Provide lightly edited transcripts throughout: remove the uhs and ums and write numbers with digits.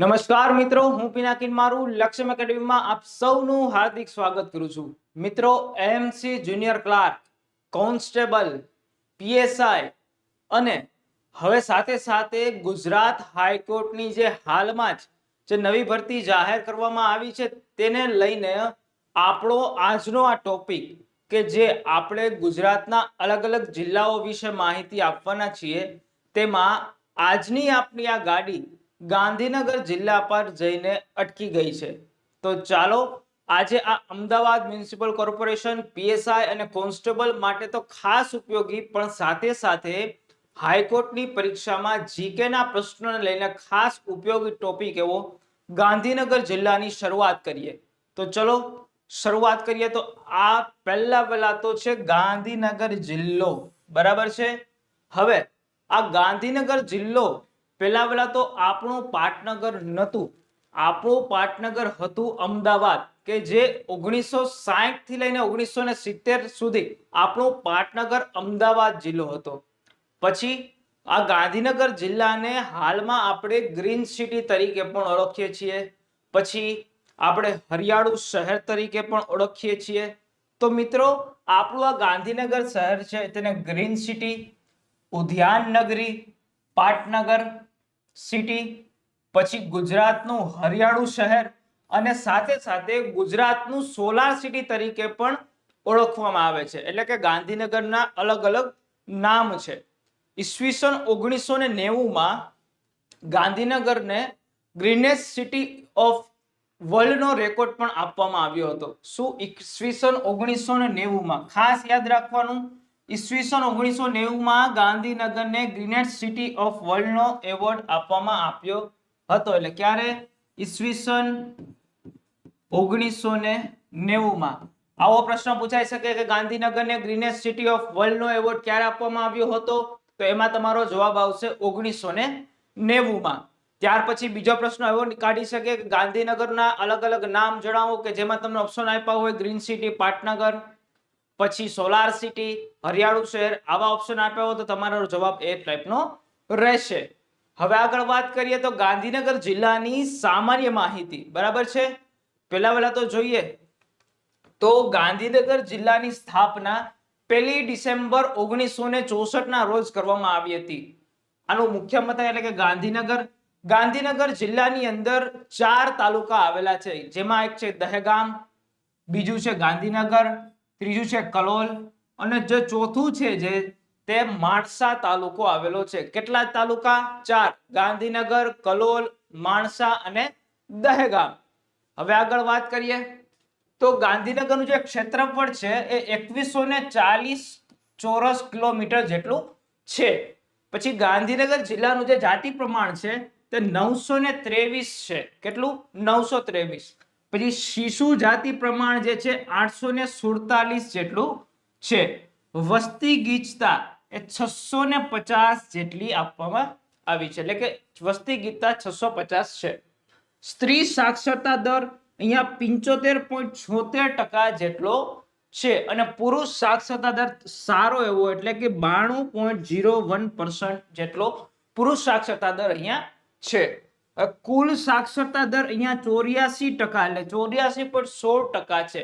નમસ્કાર મિત્રો, હું પિનાકિન મારું લક્ષ્યમ એકેડમીમાં આપ સૌનું હાર્દિક સ્વાગત કરું છું. મિત્રો, AMC junior clerk, constable, PSI અને હવે સાથે સાથે ગુજરાત હાઈકોર્ટની જે હાલમાં જ જે નવી ભરતી જાહેર કરવામાં આવી છે તેને લઈને આપણો આજનો આ ટોપિક કે જે આપણે ગુજરાતના અલગ અલગ જિલ્લાઓ વિશે માહિતી આપવાના છીએ, તેમાં આજની આપણી આ ગાડી ગાંધીનગર જિલ્લા પર જઈને અટકી ગઈ છે. તો ચાલો આજે આ અમદાવાદ મ્યુનિસિપલ કોર્પોરેશન, પીએસઆઈ અને કોન્સ્ટેબલ માટે તો ખાસ ઉપયોગી, પણ સાથે સાથે હાઈકોર્ટની પરીક્ષામાં જીકેના પ્રશ્નોને લઈને ખાસ ઉપયોગી ટોપિક એવો ગાંધીનગર જિલ્લાની શરૂઆત કરીએ. તો ચલો શરૂઆત કરીએ. તો આ પહેલા તો છે ગાંધીનગર જિલ્લો, બરાબર છે. હવે આ ગાંધીનગર જિલ્લો પહેલા તો આપણું પાટનગર નહોતું. આપણું પાટનગર હતું અમદાવાદ, કે જે 1960 થી લઈને 1970 સુધી આપણું પાટનગર અમદાવાદ જિલ્લો હતો. પછી આ ગાંધીનગર જિલ્લાને હાલમાં આપણે ગ્રીન સિટી તરીકે પણ ઓળખીએ છીએ. પછી આપણે હરિયાળું શહેર તરીકે પણ ઓળખીએ છીએ. તો મિત્રો, આપણું આ ગાંધીનગર શહેર છે તેને ગ્રીન સિટી, ઉદ્યાન નગરી, પાટનગર સિટી, પછી ગુજરાતનું હરિયાળું શહેર અને સાથે સાથે ગુજરાતનું સોલાર સિટી તરીકે પણ ઓળખવામાં આવે છે. એટલે કે ગાંધીનગરના અલગ અલગ નામ છે. ઈસવીસન 1990માં ગાંધીનગરને ગ્રીનેસ્ટ સિટી ઓફ વર્લ્ડનો રેકોર્ડ પણ આપવામાં આવ્યો હતો. શું? ઈસવીસન 1990માં. ખાસ યાદ રાખવાનું, ઈસવીસન 1990માં ગાંધીનગરને ગ્રીનેસ્ટ સિટી ઓફ વર્લ્ડનો એવોર્ડ આપવામાં આવ્યો હતો. એટલે ક્યારે? ઈસવીસન 1990માં. આવો પ્રશ્ન પૂછાઈ શકે કે ગાંધીનગરને ગ્રીનેસ્ટ સિટી ઓફ વર્લ્ડનો એવોર્ડ ક્યારે આપવામાં આવ્યો હતો? તો એમાં તમારો જવાબ આવશે 1990માં. ત્યાર પછી બીજો પ્રશ્ન એવો કાઢી શકે કે ગાંધીનગરના અલગ અલગ નામ જણાવો, કે જેમાં તમને ઓપ્શન આપ્યા હોય ગ્રીન સિટી, પાટનગર, પછી સોલાર સિટી, હરિયાળું શહેર, આવા ઓપ્શન આપ્યા હોય તો તમારો જવાબ એ ટાઈપનો રહેશે. હવે આગળ વાત કરીએ તો ગાંધીનગર જિલ્લાની સામાન્ય માહિતી, બરાબર છે. પહેલા તો જોઈએ તો ગાંધીનગર જિલ્લાની સ્થાપના 1 ડિસેમ્બર 1964 ના રોજ કરવામાં આવી હતી. આનું મુખ્ય મથક એટલે કે ગાંધીનગર. ગાંધીનગર જિલ્લાની અંદર 4 તાલુકા આવેલા છે, જેમાં એક છે દહેગામ, બીજું છે ગાંધીનગર, ત્રીજું છે કલોલ અને જે ચોથું છે જે તે માણસા તાલુકો આવેલો છે. કેટલા તાલુકા? 4. ગાંધીનગર, કલોલ, માણસા અને દહેગામ. હવે આગળ વાત કરીએ તો ગાંધીનગરનું જે ક્ષેત્રફળ છે એ 2140 ચોરસ કિલોમીટર જેટલું છે. પછી ગાંધીનગર જિલ્લાનું જે જાતિ પ્રમાણ છે તે 923 છે. કેટલું? 923. પછી શિશુ જાતિ પ્રમાણ જે છે 847 જેટલું છે. વસ્તી ગીચતા એ 650 જેટલી આપવામાં આવી છે, એટલે કે વસ્તી ગીચતા 650 છે. સ્ત્રી સાક્ષરતા દર અહીંયા 75.76% જેટલો છે અને પુરુષ સાક્ષરતા દર સારો એવો એટલે કે 92.01% જેટલો પુરુષ સાક્ષરતા દર અહીંયા છે. કુલ સાક્ષરતા દર અહીંયા 84% એટલે 84.16% છે.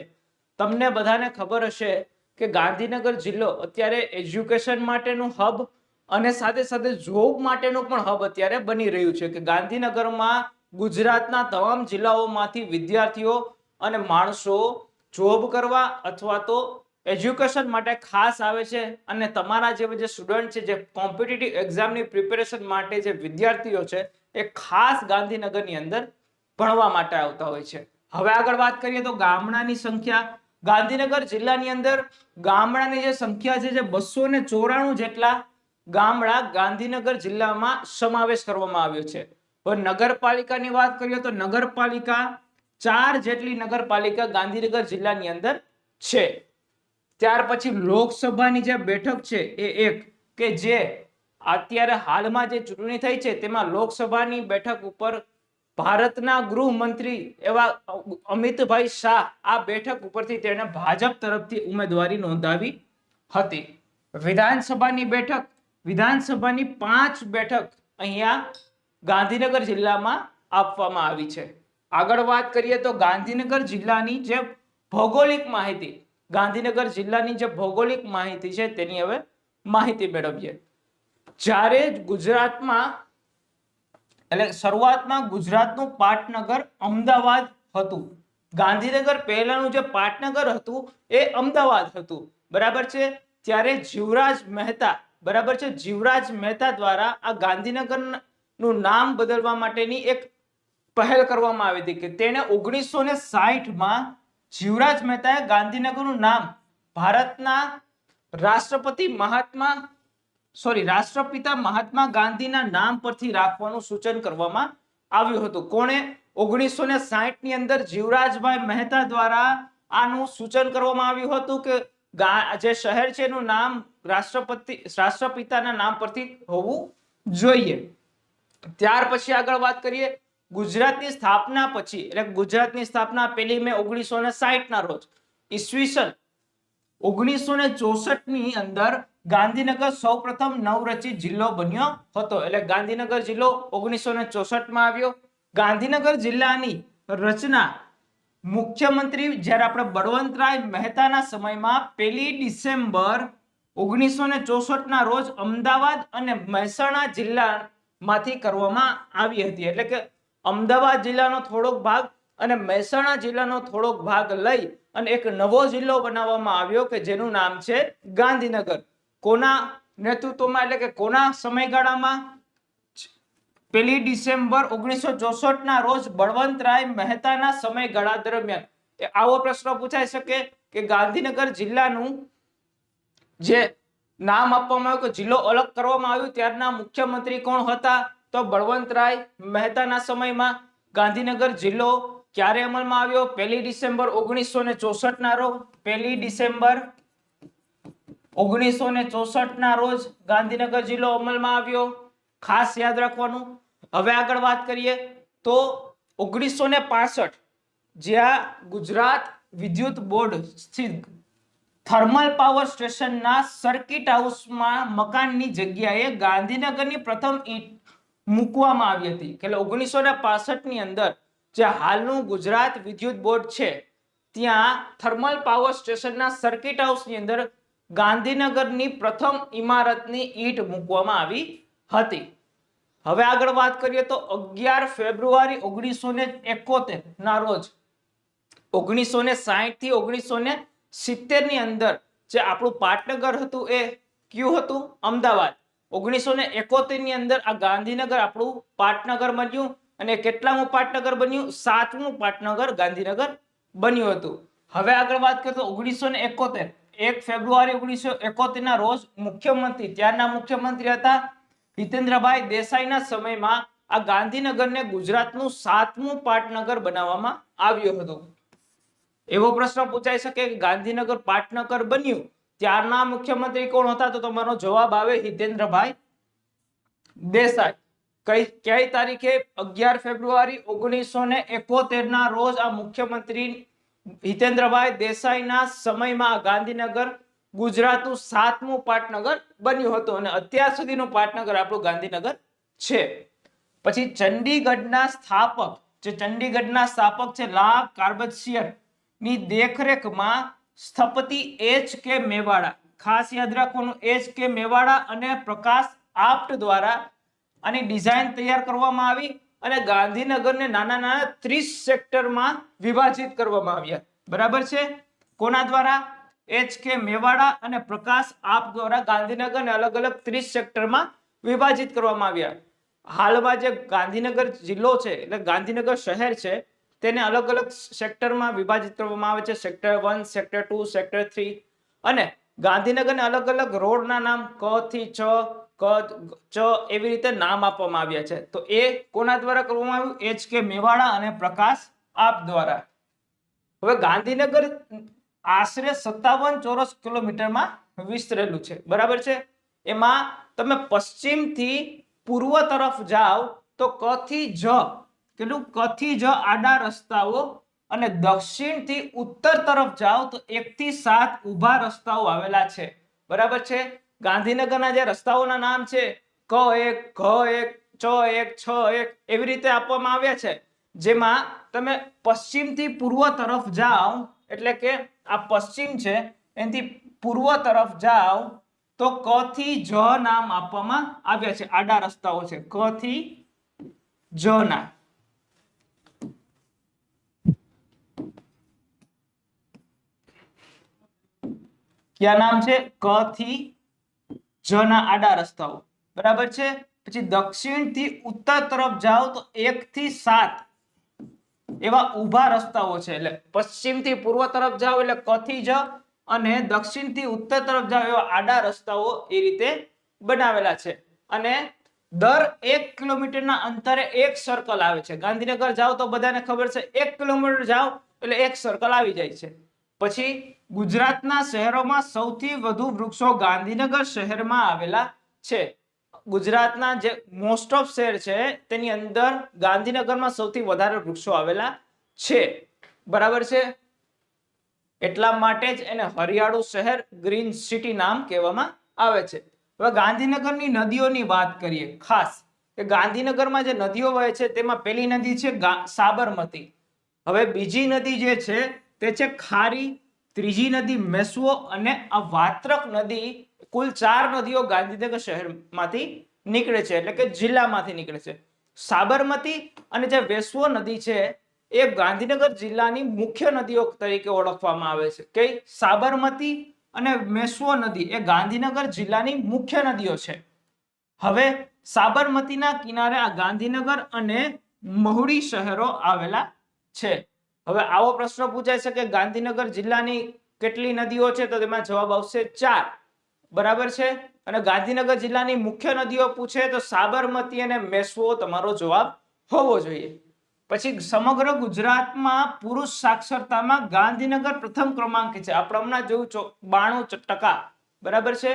તમને બધાને ખબર હશે કે ગાંધીનગર જિલ્લો અત્યારે એજ્યુકેશન માટેનું હબ અને સાથે સાથે જોબ માટેનું પણ હબ અત્યારે બની રહ્યું છે, કે ગાંધીનગરમાં ગુજરાતના તમામ જિલ્લાઓમાંથી વિદ્યાર્થીઓ અને માણસો જોબ કરવા અથવા તો એજ્યુકેશન માટે ખાસ આવે છે. અને તમારા જેવા જે સ્ટુડન્ટ છે, જે કોમ્પિટિટિવ એક્ઝામની પ્રિપેરેશન માટે જે વિદ્યાર્થીઓ છે એ ખાસ ગાંધીનગરની અંદર ભણવા માટે આવતા હોય છે. હવે આગળ વાત કરીએ તો ગામડાની સંખ્યા. ગાંધીનગર જિલ્લાની અંદર ગામડાની જે સંખ્યા છે જે 294 જેટલા ગામડા ગાંધીનગર જિલ્લામાં સમાવેશ કરવામાં આવ્યો છે. હવે નગરપાલિકાની વાત કરીએ તો નગરપાલિકા 4 જેટલી નગરપાલિકા ગાંધીનગર જિલ્લાની અંદર છે. ત્યાર પછી લોકસભાની જે બેઠક છે એ એક, કે જે અત્યારે હાલમાં જે ચૂંટણી થઈ છે તેમાં લોકસભાની બેઠક ઉપર ભારતના ગૃહમંત્રી એવા અમિતભાઈ શાહ આ બેઠક ઉપરથી તેણે ભાજપ તરફથી ઉમેદવારી નોંધાવી હતી. વિધાનસભાની બેઠક, વિધાનસભાની 5 બેઠક અહીંયા ગાંધીનગર જિલ્લામાં આપવામાં આવી છે. આગળ વાત કરીએ તો ગાંધીનગર જિલ્લાની જે ભૌગોલિક માહિતી, ગાંધીનગર જિલ્લાની જે ભૌગોલિક માહિતી છે તેની હવે માહિતી મેળવીએ. જ્યારે ગુજરાતમાં એટલે શરૂઆતમાં ગુજરાતનું પાટનગર અમદાવાદ હતું. ગાંધીનગર પહેલાનું જે પાટનગર હતું એ અમદાવાદ હતું, બરાબર છે. ત્યારે જીવરાજ મહેતા, બરાબર છે, જીવરાજ મહેતા દ્વારા આ ગાંધીનગર નું નામ બદલવા માટેની એક પહેલ કરવામાં આવી હતી કે તેને 1960માં જીવરાજ મહેતાએ ગાંધીનગરનું નામ ભારતના રાષ્ટ્રપિતા મહાત્મા ગાંધીના નામ પરથી રાખવાનું સૂચન કરવામાં આવ્યું હતું. કોણે? 1960 ની અંદર જીવરાજભાઈ મહેતા દ્વારા આનું સૂચન કરવામાં આવ્યું હતું કે જે શહેર છે એનું નામ રાષ્ટ્રપિતાના નામ પરથી હોવું જોઈએ. ત્યાર પછી આગળ વાત કરીએ ગુજરાતની સ્થાપના પછી, એટલે ગુજરાતની સ્થાપના 1 મે 1960 ના રોજ, ઈસવીસન 1964 ની અંદર ગાંધીનગર સૌપ્રથમ નવરચિત જિલ્લો બન્યો હતો. એટલે ગાંધીનગર જિલ્લો 1964 માં આવ્યો. ગાંધીનગર જિલ્લાની રચના મુખ્યમંત્રી જ્યારે આપણે બળવંતરાય મહેતાના સમયમાં 1 ડિસેમ્બર 1964 ના રોજ અમદાવાદ અને મહેસાણા જિલ્લામાંથી કરવામાં આવી હતી. એટલે કે અમદાવાદ જિલ્લાનો થોડોક ભાગ અને મહેસાણા જિલ્લાનો થોડોક ભાગ લઈ અને એક નવો જિલ્લો બનાવવામાં આવ્યો કે જેનું નામ છે ગાંધીનગર. કોના નેતૃત્વમાં, એટલે કે કોના સમયગાળામાં? 1 ડિસેમ્બર 1964 ના રોજ બળવંતરાય મહેતાના સમયગાળા દરમિયાન. આવો પ્રશ્ન પૂછાઈ શકે કે ગાંધીનગર જિલ્લાનું જે નામ આપવામાં આવ્યું, કે જિલ્લો અલગ કરવામાં આવ્યું, ત્યારના મુખ્યમંત્રી કોણ હતા? તો બળવંતરાય મહેતાના સમયમાં. ગાંધીનગર જિલ્લો ક્યારે અમલમાં આવ્યો? 1 ડિસેમ્બર 1964 ના રોજ. 1 ડિસેમ્બર 1964 ના રોજ ગાંધીનગર જિલ્લો અમલમાં આવ્યો. ખાસ યાદ રાખવાનું. હવે આગળ વાત કરીએ તો 1965 જ્યાં ગુજરાત વિદ્યુત બોર્ડ સ્થિત થર્મલ પાવર સ્ટેશનના સર્કિટ હાઉસમાં મકાનની જગ્યાએ ગાંધીનગરની પ્રથમ ઈંટ મૂકવામાં આવી હતી. એટલે 1965 ની અંદર જે હાલનું ગુજરાત વિદ્યુત બોર્ડ છે ત્યાં થર્મલ પાવર સ્ટેશનના સર્કિટ હાઉસની અંદર ગાંધીનગરની પ્રથમ ઇમારતની ઈંટ મૂકવામાં આવી હતી. હવે આગળ વાત કરીએ તો 11 ફેબ્રુઆરી 1971 ના રોજ 1960 થી 1970 ની અંદર જે આપણું પાટનગર હતું એ કયું હતું? અમદાવાદ. 1971 ની અંદર આ ગાંધીનગર આપણું પાટનગર બન્યું અને કેટલામું પાટનગર બન્યું? 7મું પાટનગર ગાંધીનગર બન્યું હતું. હવે આગળ વાત કરીએ તો 1971 1 ફેબ્રુઆરી 1971 ના રોજ મુખ્યમંત્રી, ત્યારના મુખ્યમંત્રી હતા હિતેન્દ્રભાઈ દેસાઈના સમયમાં આ ગાંધીનગરને ગુજરાતનું 7મું પાટનગર બનાવવામાં આવ્યું હતું. એવો પ્રશ્ન પૂછાઈ શકે કે ગાંધીનગર પાટનગર બન્યું ત્યારના મુખ્યમંત્રી કોણ હતા? તો તમારો જવાબ આવે હિતેન્દ્રભાઈ દેસાઈ. કઈ તારીખે? 11 ફેબ્રુઆરી 1971 ના રોજ આ મુખ્યમંત્રી હિતેન્દ્રભાઈ દેસાઈના સમયમાં ગાંધીનગર ગુજરાતનું 7મું પાટનગર બન્યું હતું અને અત્યાર સુધીનું પાટનગર આપણું ગાંધીનગર છે. પછી ચંડીગઢના સ્થાપક છે લા કાર્બસિયર ની દેખરેખમાં સ્થપતિ H.K. મેવાડા. ખાસ યાદ રાખવાનું, H.K. મેવાડા અને પ્રકાશ આપ્ટ દ્વારા આની ડિઝાઇન તૈયાર કરવામાં આવી અને ગાંધીનગરને નાના નાના 30 સેક્ટરમાં વિભાજિત કરવામાં આવ્યા. બરાબર છે. કોના દ્વારા? H.K. મેવાડા અને પ્રકાશ આપ્ટ દ્વારા ગાંધીનગરને અલગ અલગ 30 સેક્ટરમાં વિભાજિત કરવામાં આવ્યા. હાલમાં જે ગાંધીનગર જિલ્લો છે એટલે ગાંધીનગર શહેર છે તેને અલગ અલગ સેક્ટરમાં વિભાજિત કરવામાં આવે છે. સેક્ટર 1, સેક્ટર 2, સેક્ટર 3 અને ગાંધીનગરને અલગ અલગ રોડના નામ ક થી ચ, ક ચ એવી રીતે નામ આપવામાં આવ્યા છે. તો એ કોના દ્વારા કરવામાં આવ્યું? H.K. મેવાડા અને પ્રકાશ આપ્ટ દ્વારા. હવે ગાંધીનગર આશરે 57 ચોરસ કિલોમીટરમાં વિસ્તરેલું છે. બરાબર છે. એમાં તમે પશ્ચિમથી પૂર્વ તરફ જાઓ તો ક થી જ આડા રસ્તાઓ અને દક્ષિણથી ઉત્તર તરફ જાઓ તો 1 થી 7 ઊભા રસ્તાઓ આવેલા છે. બરાબર છે. ગાંધીનગરના જે રસ્તાઓના નામ છે ક1, ઘ1, 6-1, 6-1 એવી રીતે આપવામાં આવ્યા છે, જેમાં તમે પશ્ચિમથી પૂર્વ તરફ જાઓ એટલે કે આ પશ્ચિમ છે એનાથી પૂર્વ તરફ જાઓ તો ક થી જ નામ આપવામાં આવ્યા છે, આડા રસ્તાઓ છે ક થી જ ના. ક્યાં નામ છે? ક થી જ ના આડા રસ્તાઓ, બરાબર છે. પછી દક્ષિણ થી ઉત્તર તરફ જાઓ તો 1 થી 7 એવા ઊભા રસ્તાઓ છે, એટલે પશ્ચિમ થી પૂર્વ તરફ જાઓ એટલે ક થી જ અને દક્ષિણ થી ઉત્તર તરફ જાઓ એવા આડા રસ્તાઓ એ રીતે બનાવેલા છે. અને દર 1 કિલોમીટરના અંતરે એક સર્કલ આવે છે. ગાંધીનગર જાઓ તો બધાને ખબર છે 1 કિલોમીટર જાઓ એટલે એક સર્કલ આવી જાય છે. પછી ગુજરાતના શહેરોમાં સૌથી વધુ વૃક્ષો ગાંધીનગર શહેરમાં આવેલા છે. ગુજરાતના જે મોસ્ટ ઓફ શહેર છે તેની અંદર ગાંધીનગરમાં સૌથી વધારે વૃક્ષો આવેલા છે, બરાબર છે. એટલા માટે જ એને હરિયાળું શહેર, ગ્રીન સિટી નામ કહેવામાં આવે છે. હવે ગાંધીનગરની નદીઓની વાત કરીએ ખાસ કે ગાંધીનગરમાં જે નદીઓ વહે છે તેમાં પહેલી નદી છે સાબરમતી. હવે બીજી નદી જે છે તે છે ખારી, ત્રીજી નદી મેસવો અને આ વાત્રક નદી. કુલ 4 નદીઓ ગાંધીનગર શહેરમાંથી નીકળે છે, એટલે કે જિલ્લામાંથી નીકળે છે. સાબરમતી અને જે વેસવો નદી છે એ ગાંધીનગર જિલ્લાની મુખ્ય નદીઓ તરીકે ઓળખવામાં આવે છે. કે સાબરમતી અને મેસવો નદી એ ગાંધીનગર જિલ્લાની મુખ્ય નદીઓ છે. હવે સાબરમતીના કિનારે આ ગાંધીનગર અને મહુડી શહેરો આવેલા છે. હવે આવો પ્રશ્ન પૂછાય છે કે ગાંધીનગર જિલ્લાની કેટલી નદીઓ છે, તો તેમાં જવાબ આવશે 4, બરાબર છે. અને ગાંધીનગર જિલ્લાની મુખ્ય નદીઓ પૂછે તો સાબરમતી અને મેસવો તમારો જવાબ હોવો જોઈએ. પછી સમગ્ર ગુજરાતમાં પુરુષ સાક્ષરતામાં ગાંધીનગર પ્રથમ ક્રમાંકે છે. આપણે હમણાં જોયું 92%, બરાબર છે.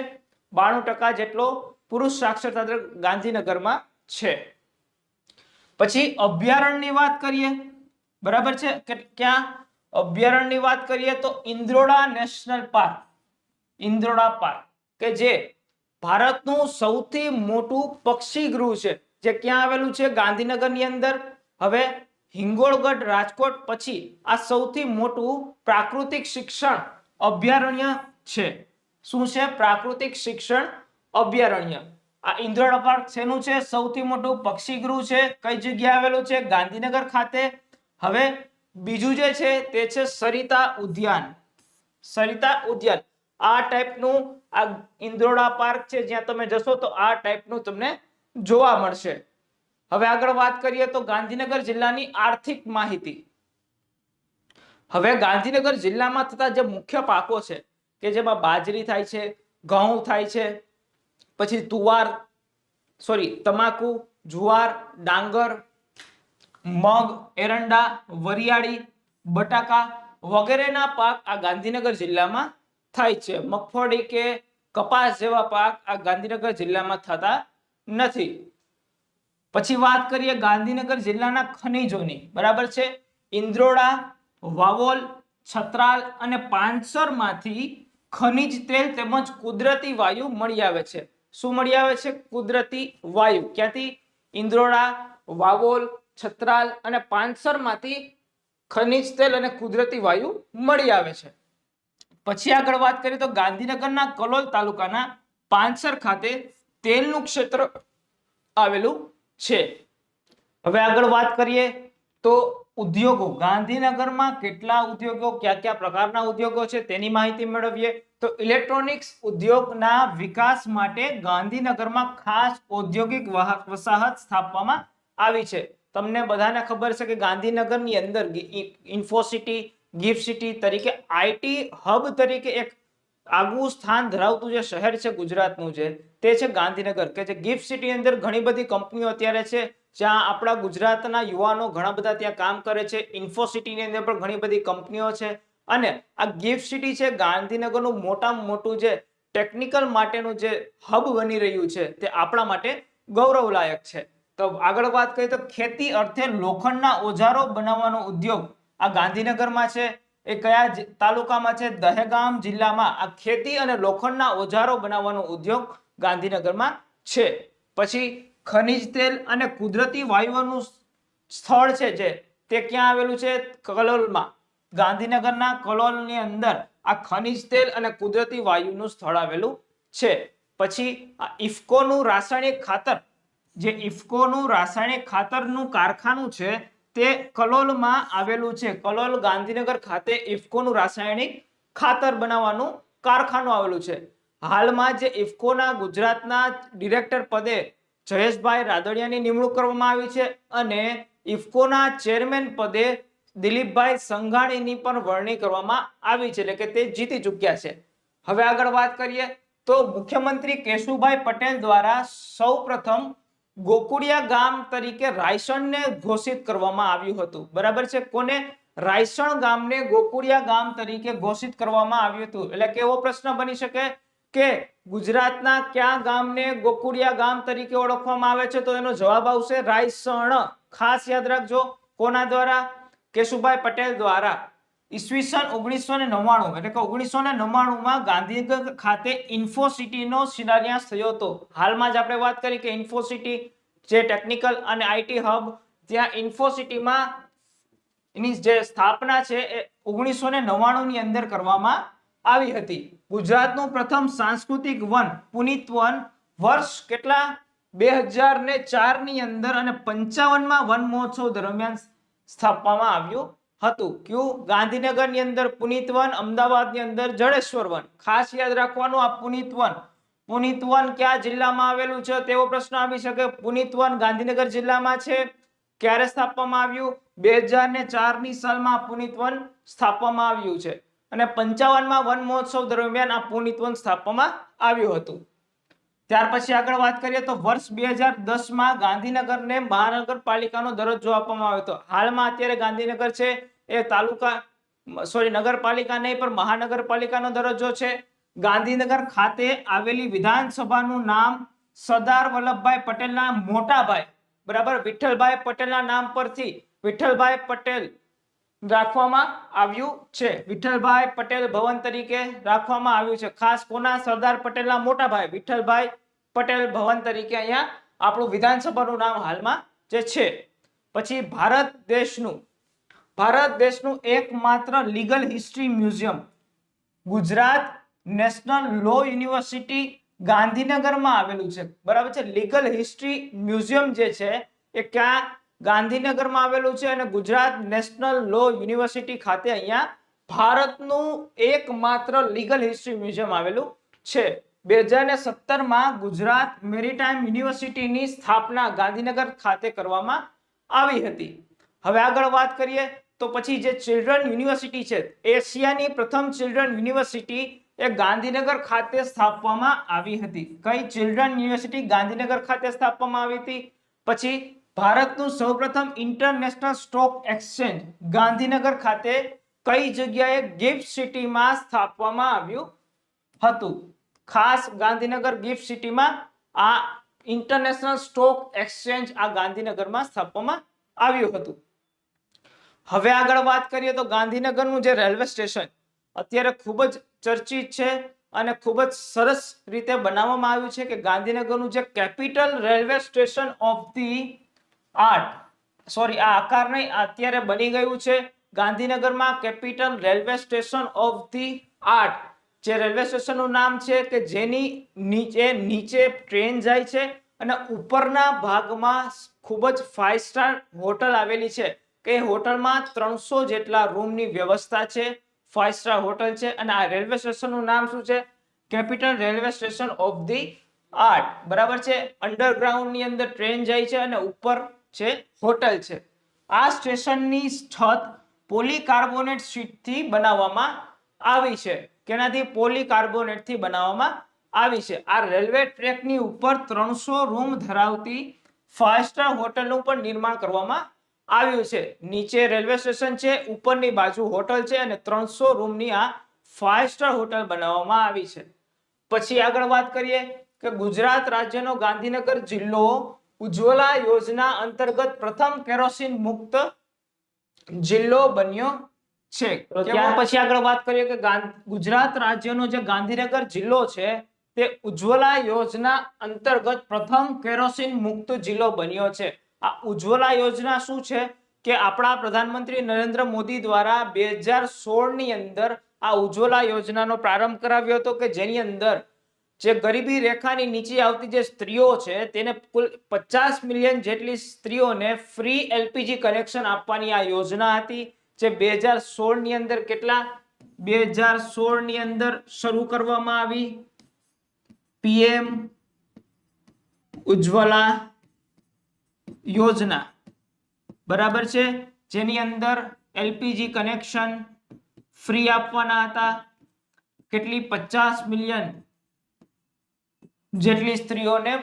92% જેટલો પુરુષ સાક્ષરતા દર ગાંધીનગરમાં છે. પછી અભયારણ્યની વાત કરીએ, બરાબર છે. કે ક્યાં અભયારણ્યની વાત કરીએ તો Indroda national park, Indroda park કે જે ભારતનું સૌથી મોટું પક્ષી ગૃહ છે, જે ક્યાં આવેલું છે? ગાંધીનગરની અંદર. હવે હિંગોળગઢ, રાજકોટ પછી આ સૌથી મોટું પ્રાકૃતિક શિક્ષણ અભયારણ્ય છે. શું છે? પ્રાકૃતિક શિક્ષણ અભયારણ્ય. આ ઇન્દ્રોડા પાર્ક શેનું છે? સૌથી મોટું પક્ષી ગૃહ છે. કઈ જગ્યાએ આવેલું છે? ગાંધીનગર ખાતે. હવે બીજું જે છે તે છે સરિતા ઉદ્યાન. સરિતા ઉદ્યાન આ ટાઈપનું આ ઇન્દ્રોડા પાર્ક છે, જ્યાં તમે જશો તો આ ટાઈપનું તમને જોવા મળશે. હવે આગળ વાત કરીએ તો ગાંધીનગર જિલ્લાની આર્થિક માહિતી. હવે ગાંધીનગર જિલ્લામાં થતા જે મુખ્ય પાકો છે કે જેમાં બાજરી થાય છે, ઘઉં થાય છે, પછી તમાકુ, જુવાર, ડાંગર, મગ, એરંડા, વરિયાળી, બટાકા વગેરેના પાક આ ગાંધીનગર જિલ્લામાં થાય છે. મગફળી કે કપાસ જેવા પાક આ ગાંધીનગર જિલ્લામાં થતા નથી. પછી વાત કરીએ ગાંધીનગર જિલ્લાના ખનિજોની, બરાબર છે. ઇન્દ્રોડા, વાવોલ, છત્રાલ અને પાંચસર માંથી ખનિજ તેલ તેમજ કુદરતી વાયુ મળી આવે છે. શું મળી આવે છે? કુદરતી વાયુ. ક્યાંથી? ઇન્દ્રોડા, વાવોલ, છત્રાલ અને પાંચસર માંથી ખનિજ તેલ અને કુદરતી વાયુ મળી આવે છે. પછી આગળ વાત કરીએ તો ગાંધીનગરના કલોલ તાલુકાના પાંચસર ખાતે તેલનું ક્ષેત્ર આવેલું છે. હવે આગળ વાત કરીએ તો ઉદ્યોગો. ગાંધીનગરમાં કેટલા ઉદ્યોગો, કયા કયા પ્રકારના ઉદ્યોગો છે તેની માહિતી મેળવીએ તો ઇલેક્ટ્રોનિક્સ ઉદ્યોગના વિકાસ માટે ગાંધીનગરમાં ખાસ ઔદ્યોગિક વસાહત સ્થાપવામાં આવી છે. તમને બધાને ખબર છે કે ગાંધીનગરની અંદર ઇન્ફોસિટી, ગિફ્ટ સિટી તરીકે આઈટી હબ તરીકે એક આગવું સ્થાન ધરાવતું જે શહેર છે ગુજરાતનું તે છે ગાંધીનગર, કે જે ગિફ્ટ સિટી અંદર ઘણી બધી કંપનીઓ અત્યારે છે, જ્યાં આપણા ગુજરાતના યુવાનો ઘણા બધા ત્યાં કામ કરે છે. ઇન્ફોસિટીની અંદર પણ ઘણી બધી કંપનીઓ છે. અને આ ગિફ્ટ સિટી છે ગાંધીનગરનું મોટામાં મોટું જે ટેકનિકલ માટેનું જે હબ બની રહ્યું છે તે આપણા માટે ગૌરવલાયક છે. તો આગળ વાત કરીએ તો ખેતી અર્થે લોખંડના ઓજારો બનાવવાનો ઉદ્યોગ આ ગાંધીનગરમાં છે. એ કયા તાલુકામાં છે? દહેગામ જિલ્લામાં આ ખેતી અને લોખંડના ઓજારો બનાવવાનો ઉદ્યોગ ગાંધીનગરમાં છે. પછી ખનિજ તેલ અને કુદરતી વાયુઓનું સ્થળ છે જે તે ક્યાં આવેલું છે? કલોલમાં. ગાંધીનગરના કલોલની અંદર આ ખનિજ તેલ અને કુદરતી વાયુનું સ્થળ આવેલું છે. પછી આ ઇફકોનું રાસાયણિક ખાતર, જે ઇફકોનું રાસાયણિક ખાતરનું કારખાનું છે તે કલોલમાં આવેલું છે. કલોલ ગાંધીનગર ખાતે ઇફકોનું રાસાયણિક ખાતર બનાવવાનું કારખાનું આવેલું છે. હાલમાં જે ઇફકોના ગુજરાતના ડિરેક્ટર પદે જયેશભાઈ રાદડિયાની નિમણૂક કરવામાં આવી છે અને ઇફકોના ચેરમેન પદે દિલીપભાઈ સંઘાણીની પણ વરણી કરવામાં આવી છે, એટલે કે તે જીતી ચૂક્યા છે. હવે આગળ વાત કરીએ તો મુખ્યમંત્રી કેશુભાઈ પટેલ દ્વારા સૌપ્રથમ ગોકુળિયા ગામ તરીકે રાયસણને ઘોષિત કરવામાં આવ્યું હતું. બરાબર છે. કોને? રાયસણ ગામને ગોકુળિયા ગામ તરીકે ઘોષિત કરવામાં આવ્યું હતું. એટલે કેવો પ્રશ્ન બની શકે કે ગુજરાતના કયા ગામને ગોકુળિયા ગામ તરીકે ઓળખવામાં આવે છે? તો એનો જવાબ આવશે રાયસણ. ખાસ યાદ રાખજો. કોના દ્વારા? કેશુભાઈ પટેલ દ્વારા. ઈસવીસન 1999 એટલે કે 1999 ગાંધીનગર ખાતે ઇન્ફોસિટીનો શિલાન્યાસ થયો હતો. હાલમાં જ આપણે વાત કરી કે ઇન્ફોસિટી જે ટેકનિકલ અને આઈટી હબ, ત્યાં ઇન્ફોસિટીમાં એની જે સ્થાપના છે એ 1999 ની અંદર કરવામાં આવી હતી. ગુજરાતનું પ્રથમ સાંસ્કૃતિક વન પુનિત વન વર્ષ કેટલા? 2004 ની અંદર અને 55માં વન મહોત્સવ દરમિયાન સ્થાપવામાં આવ્યું હતું. કયું? ગાંધીનગર ની અંદર પુનિત વન, અમદાવાદ ની અંદર જડેશ્વર વન. ખાસ યાદ રાખવાનું આ પુનિત વન. પુનિત વન કયા જિલ્લામાં આવેલું છે તેવો પ્રશ્ન આવી શકે. પુનિત વન ગાંધીનગર જિલ્લામાં છે. ક્યારે સ્થાપવામાં આવ્યું? 2004 ની સાલમાં પુનિત વન સ્થાપવામાં આવ્યું છે અને 55માં વન મહોત્સવ દરમિયાન આ પુનિત વન સ્થાપવામાં આવ્યું હતું. ત્યાર પછી આગળ વાત કરીએ તો વર્ષ 2010માં ગાંધીનગરને મહાનગરપાલિકાનો દરજ્જો આપવામાં આવ્યો હતો. હાલમાં અત્યારે ગાંધીનગર છે એ નગરપાલિકા નહીં પણ મહાનગરપાલિકાનો દરજ્જો છે. ગાંધીનગર ખાતે આવેલી વિધાનસભાનું નામ સરદાર વલ્લભભાઈ પટેલના મોટા ભાઈ, બરાબર, વિઠ્ઠલભાઈ પટેલના નામ પરથી વિઠ્ઠલભાઈ પટેલ રાખવામાં આવ્યું છે. વિઠ્ઠલભાઈ પટેલ ભવન તરીકે રાખવામાં આવ્યું છે. ખાસ કોના? સરદાર પટેલના મોટા ભાઈ વિઠ્ઠલભાઈ પટેલ ભવન તરીકે અહીંયા આપણું વિધાનસભાનું નામ હાલમાં જે છે. પછી ભારત દેશનું એકમાત્ર legal history museum Gujarat national law university ગાંધીનગરમાં આવેલું છે. બરાબર છે. લીગલ હિસ્ટ્રી મ્યુઝિયમ જે છે એ ક્યાં? ગાંધીનગરમાં આવેલું છે અને ગુજરાત નેશનલ લો યુનિવર્સિટી ખાતે અહીંયા ભારતનું એકમાત્ર લીગલ હિસ્ટ્રી મ્યુઝિયમ આવેલું છે. 2017માં ગુજરાત મેરીટાઈમ યુનિવર્સિટીની સ્થાપના ગાંધીનગર ખાતે કરવામાં આવી હતી. હવે આગળ વાત કરીએ તો પછી જે ચિલ્ડ્રન યુનિવર્સિટી છે, એશિયાની પ્રથમ ચિલ્ડ્રન યુનિવર્સિટી એ ગાંધીનગર ખાતે સ્થાપવામાં આવી હતી. કઈ ચિલ્ડ્રન યુનિવર્સિટી? ગાંધીનગર ખાતે સ્થાપવામાં આવી હતી. પછી ભારતનું સૌપ્રથમ ઇન્ટરનેશનલ સ્ટોક એક્સચેન્જ ગાંધીનગર ખાતે કઈ જગ્યાએ? ગિફ્ટ સિટીમાં સ્થાપવામાં આવ્યું હતું. ખાસ ગાંધીનગર ગિફ્ટ સિટીમાં આ ઇન્ટરનેશનલ સ્ટોક એક્સચેન્જ આ ગાંધીનગરમાં સ્થાપવામાં આવ્યું હતું. હવે આગળ વાત કરીએ તો ગાંધીનગરનું જે રેલવે સ્ટેશન અત્યારે ખૂબ જ ચર્ચિત છે અને ખૂબ જ સરસ રીતે બનાવવામાં આવ્યું છે કે ગાંધીનગરનું જે capital railway station of the art, sorry આ આકાર નહીં, અત્યારે બની ગયું છે. ગાંધીનગરમાં capital railway station of the art જે રેલવે સ્ટેશનનું નામ છે કે જેની નીચે ટ્રેન જાય છે અને ઉપરના ભાગમાં ખૂબ જ 5 સ્ટાર હોટલ આવેલી છે કે હોટલમાં 300 જેટલા રૂમની વ્યવસ્થા છે. 5 સ્ટાર હોટલ છે અને આ રેલવે સ્ટેશનનું નામ શું છે? Capital railway station of the art. બરાબર છે. અંડરગ્રાઉન્ડ ની અંદર ટ્રેન જાય છે અને ઉપર છે હોટલ છે. આ સ્ટેશનની છત પોલીકાર્બોનેટ શીટથી બનાવવામાં આવી છે. કેનાથી? પોલીકાર્બોનેટથી બનાવવામાં આવી છે. આ રેલવે ટ્રેકની ઉપર 300 રૂમ ધરાવતી 5 સ્ટાર હોટલનું પણ નિર્માણ કરવામાં આવ્યું છે. નીચે રેલવે સ્ટેશન છે, ઉપરની બાજુ હોટલ છે અને 300 રૂમની આ 5 સ્ટાર હોટલ બનાવવામાં આવી છે. પછી આગળ વાત કરીએ કે ગુજરાત રાજ્યનો ગાંધીનગર જિલ્લો ઉજ્જવલા યોજના અંતર્ગત પ્રથમ કેરોસીન મુક્ત જિલ્લો બન્યો છે. ત્યાર પછી આગળ વાત કરીએ કે ગુજરાત રાજ્યનો જે ગાંધીનગર જિલ્લો છે તે ઉજ્જવલા યોજના અંતર્ગત પ્રથમ કેરોસીન મુક્ત જિલ્લો બન્યો છે. આ ઉજ્જવલા યોજના શું છે કે આપણા પ્રધાનમંત્રી નરેન્દ્ર મોદી દ્વારા 2016 ની અંદર આ ઉજ્જવલા યોજનાનો પ્રારંભ કરાવ્યો હતો કે જેની અંદર જે ગરીબી રેખાની નીચે આવતી જે સ્ત્રીઓ છે તેને કુલ 50 મિલિયન જેટલી સ્ત્રીઓને ફ્રી એલપીજી કનેક્શન આપવાની આ યોજના હતી, જે 2016 ની અંદર 2016 ની અંદર શરૂ કરવામાં આવી. પીએમ ઉજ્જવલા યોજના, બરાબર છે, જેની અંદર એલપીજી કનેક્શન ફ્રી આપવાના હતા. કેટલી? 50 મિલિયન જેટલી સ્ત્રીઓને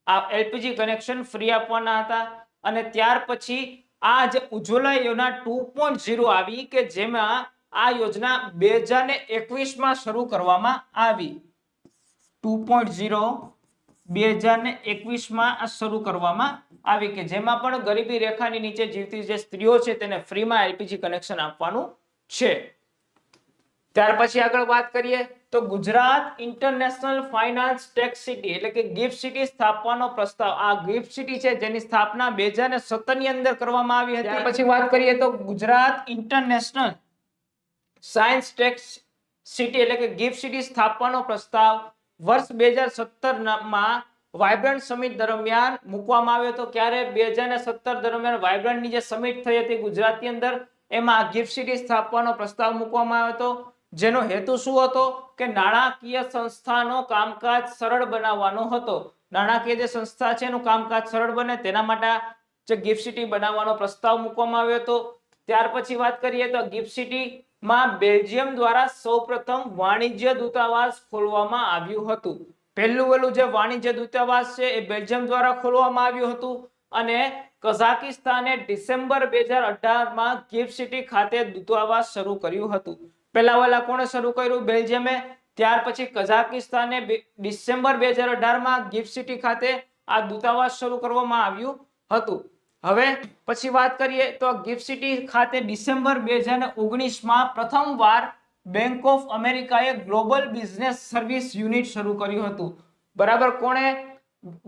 આ એલપીજી કનેક્શન ફ્રી આપવાના હતા. અને ત્યાર પછી આ જે ઉજ્જવલા યોજના 2.0 આવી કે જેમાં આ યોજના 2021 માં શરૂ કરવામાં આવી. 2.0 2021 માં શરૂ કરવામાં આવી કે જેમાં પણ ગરીબી રેખાની નીચે જીવતી જે સ્ત્રીઓ છે તેને ફ્રીમાં એલપીજી કનેક્શન આપવાનું છે. ત્યાર પછી આગળ વાત કરીએ તો Gujarat international finance tech city એટલે કે ગિફ્ટ સિટી સ્થાપવાનો પ્રસ્તાવ. આ ગિફ્ટ સિટી છે જેની સ્થાપના 2017 ની અંદર કરવામાં આવી હતી. ત્યાર પછી વાત કરીએ તો Gujarat international science tech city એટલે કે ગિફ્ટ સિટી સ્થાપવાનો પ્રસ્તાવ વર્ષ 2017 માં વાઇબ્રન્ટ સમિટ દરમિયાન મૂકવામાં આવ્યો હતો. ક્યારે? 2017 દરમિયાન વાઇબ્રન્ટની જે સમિટ થઈ હતી ગુજરાતની અંદર, એમાં ગિફ્ટ સિટી સ્થાપવાનો પ્રસ્તાવ મૂકવામાં આવ્યો હતો. જેનો હેતુ શું હતો કે નાણાકીય સંસ્થાનો કામકાજ સરળ બનાવવાનો હતો. નાણાકીય જે સંસ્થા છે એનું કામકાજ સરળ બને તેના માટે જે ગિફ્ટ સિટી બનાવવાનો પ્રસ્તાવ મૂકવામાં આવ્યો હતો. ત્યાર પછી વાત કરીએ તો ગિફ્ટ સિટી માં બેલ્જિયમ દ્વારા સૌપ્રથમ વાણિજ્ય દૂતાવાસ ખોલવામાં આવ્યું હતું. પહેલું જે વાણિજ્ય દૂતાવાસ છે એ બેલ્જિયમ દ્વારા ખોલવામાં આવ્યું હતું. અને કઝાકિસ્તાને ડિસેમ્બર 2018 માં ગિફ્ટ સિટી ખાતે દૂતાવાસ શરૂ કર્યું હતું. પહેલા કોણે શરૂ કર્યું? બેલ્જિયમે. ત્યાર પછી કઝાકિસ્તાને ડિસેમ્બર 2018 માં ગિફ્ટ સિટી ખાતે આ દૂતાવાસ શરૂ કરવામાં આવ્યું હતું. હવે પછી વાત કરીએ તો ગિફ્ટ સિટી ખાતે ડિસેમ્બર 2019 માં પ્રથમવાર બેંક ઓફ અમેરિકાએ ગ્લોબલ બિઝનેસ સર્વિસ યુનિટ શરૂ કર્યું હતું. બરાબર, કોણે?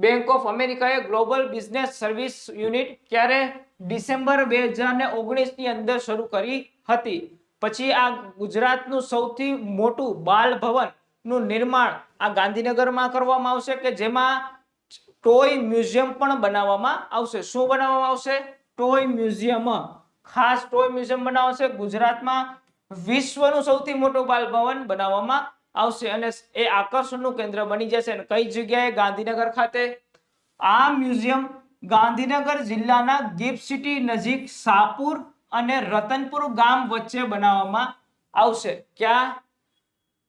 બેંક ઓફ અમેરિકાએ ગ્લોબલ બિઝનેસ સર્વિસ યુનિટ ક્યારે? ડિસેમ્બર 2019 ની અંદર શરૂ કરી હતી. પછી આ ગુજરાતનું સૌથી મોટું બાલ ભવન નું નિર્માણ આ ગાંધીનગરમાં કરવામાં આવશે કે જેમાં ટોય મ્યુઝિયમ પણ બનાવવામાં આવશે. શું બનાવવામાં આવશે? Toy museum. ખાસ ટોય મ્યુઝિયમ બનાવશે. ગુજરાતમાં વિશ્વનું સૌથી મોટું બાલ ભવન બનાવવામાં આવશે અને એ આકર્ષણનું કેન્દ્ર બની જશે. અને કઈ જગ્યાએ? ગાંધીનગર ખાતે. આ મ્યુઝિયમ ગાંધીનગર જિલ્લાના ગિફ્ટ સિટી નજીક શાહપુર અને રતનપુર ગામ વચ્ચે બનાવવામાં આવશે. ક્યાં?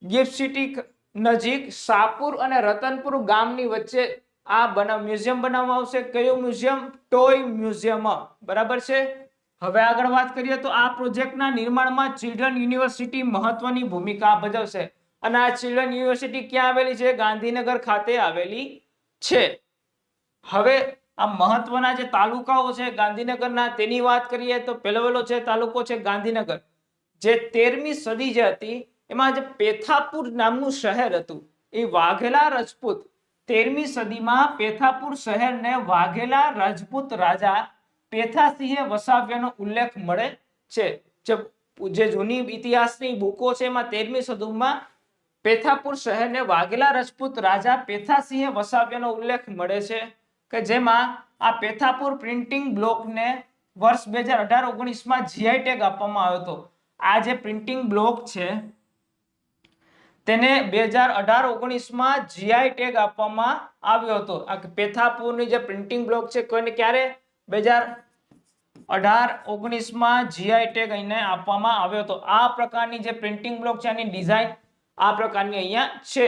ગિફ્ટ સિટી નજીક શાહપુર અને રતનપુર ગામની વચ્ચે આ મ્યુઝિયમ બનાવવામાં આવશે. કયું મ્યુઝિયમ? Toy museum. બરાબર છે. હવે આગળ વાત કરીએ તો આ પ્રોજેક્ટના નિર્માણમાં ચિલ્ડ્રન યુનિવર્સિટી મહત્વની ભૂમિકા ભજવશે. અને આ ચિલ્ડ્રન યુનિવર્સિટી ક્યાં આવેલી છે? ગાંધીનગર ખાતે આવેલી છે. હવે આ મહત્વના જે તાલુકાઓ છે ગાંધીનગરના તેની વાત કરીએ તો પહેલો છે તાલુકો છે ગાંધીનગર. જે 13મી સદી જે હતી એમાં જે પેથાપુર નામનું શહેર હતું એ વાઘેલા રજપૂત 13મી સદીમાં પેથાપુર શહેરને વાઘેલા રાજપૂત રાજા પેથાસિંહે વસાવ્યાનો ઉલ્લેખ મળે છે. જે જૂની ઇતિહાસની બુકો છે એમાં 13મી સદીમાં પેથાપુર શહેરને વાઘેલા રાજપૂત રાજા પેથાસિંહે વસાવ્યાનો ઉલ્લેખ મળે છે કે જેમાં આ પેથાપુર પ્રિન્ટિંગ બ્લોકને વર્ષ 2018-19 માં જીઆઈ ટેગ આપવામાં આવ્યો હતો. આ જે પ્રિન્ટિંગ બ્લોક છે તેને 2018-19 માં જીઆઈ ટેગ આપવામાં આવ્યો હતો. આ પેથાપુરની જે પ્રિન્ટિંગ બ્લોક છે કોઈને ક્યારે? 2018-19 માં જીઆઈ ટેગ એને આપવામાં આવ્યો હતો. આ પ્રકારની જે પ્રિન્ટિંગ બ્લોક છે આની ડિઝાઇન આ પ્રકારની અહીંયા છે.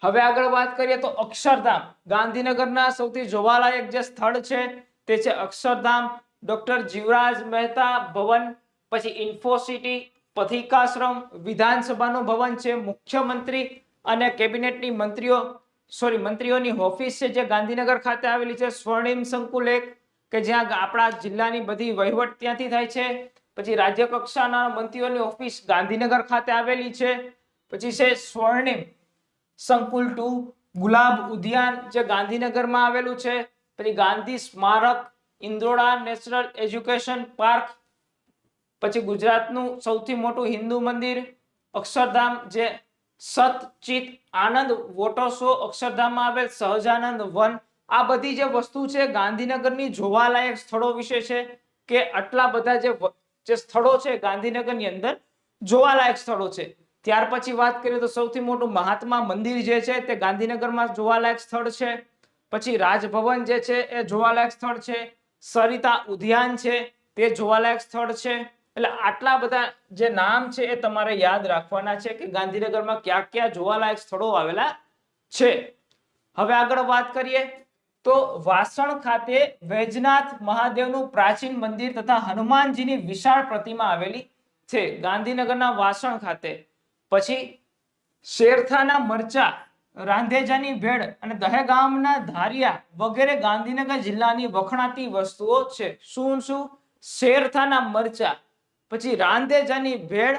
હવે આગળ વાત કરીએ તો અક્ષરધામ. ગાંધીનગરના સૌથી જોવાલાયક જે સ્થળ છે તે છે અક્ષરધામ. ડોક્ટર જીવરાજ મહેતા ભવન, પછી ઇન્ફોસિટી, પથિકાશ્રમ, વિધાનસભાનું ભવન છે, મુખ્યમંત્રી અને કેબિનેટની મંત્રીઓની ઓફિસ છે જે ગાંધીનગર ખાતે આવેલી છે. સ્વર્ણિમ સંકુલ એક કે જ્યાં આપણા જિલ્લાની બધી વહીવટ ત્યાંથી થાય છે. પછી રાજ્ય કક્ષાના મંત્રીઓની ઓફિસ ગાંધીનગર ખાતે આવેલી છે. પછી છે સ્વર્ણિમ સંકુલ 2, ગુલાબ ઉદ્યાન જે ગાંધીનગરમાં આવેલું છે, પછી ગાંધી સ્મારક, ઇન્દ્રોડા નેશનલ એજ્યુકેશન પાર્ક, પછી ગુજરાતનું સૌથી મોટું હિન્દુ મંદિર અક્ષરધામ જે સતચિત આનંદ વોટર શો અક્ષરધામમાં આવેલ, સહજાનંદ વન, આ બધી જે વસ્તુ છે ગાંધીનગરની જોવાલાયક સ્થળો વિશે છે કે આટલા બધા જે સ્થળો છે ગાંધીનગરની અંદર જોવાલાયક સ્થળો છે. ત્યાર પછી વાત કરીએ તો સૌથી મોટું મહાત્મા મંદિર જે છે તે ગાંધીનગરમાં જોવાલાયક સ્થળ છે. પછી રાજભવન જે છે એ જોવાલાયક સ્થળ છે. સરિતા ઉદ્યાન છે તે જોવાલાયક સ્થળ છે. એટલે આટલા બધા જે નામ છે એ તમારે યાદ રાખવાના છે કે ગાંધીનગરમાં ક્યાં ક્યાં જોવાલાયક સ્થળો આવેલા છે. હવે આગળ વાત કરીએ તો વાસણ ખાતે વૈજનાથ મહાદેવનું પ્રાચીન મંદિર તથા હનુમાનજીની વિશાળ પ્રતિમા આવેલી છે ગાંધીનગરના વાસણ ખાતે. પછી શેરથાના મરચા, રાંધેજાની ભેળ અને દહેગામના ધારિયા વગેરે ગાંધીનગર જિલ્લાની વખણાતી વસ્તુઓ છે. શું શું? શેરથાના મરચા, પછી રાંધેજાની ભેળ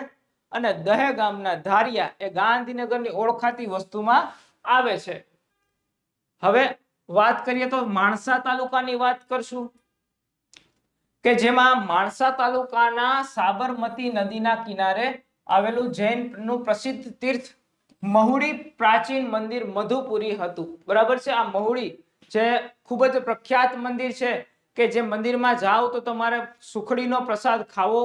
અને દહેગામના ધારિયા એ ગાંધીનગરની ઓળખાતી વસ્તુમાં આવે છે. હવે વાત કરીએ તો માણસા તાલુકાની વાત કરશું કે જેમાં માણસા તાલુકાના સાબરમતી નદીના કિનારે આવેલું જૈનનું પ્રસિદ્ધ તીર્થ મહુડી પ્રાચીન મંદિર મધુપુરી હતું. બરાબર છે. આ મહુડી જે ખૂબ જ પ્રખ્યાત મંદિર છે કે જે મંદિરમાં જાઓ તો તમારે સુખડીનો પ્રસાદ ખાવો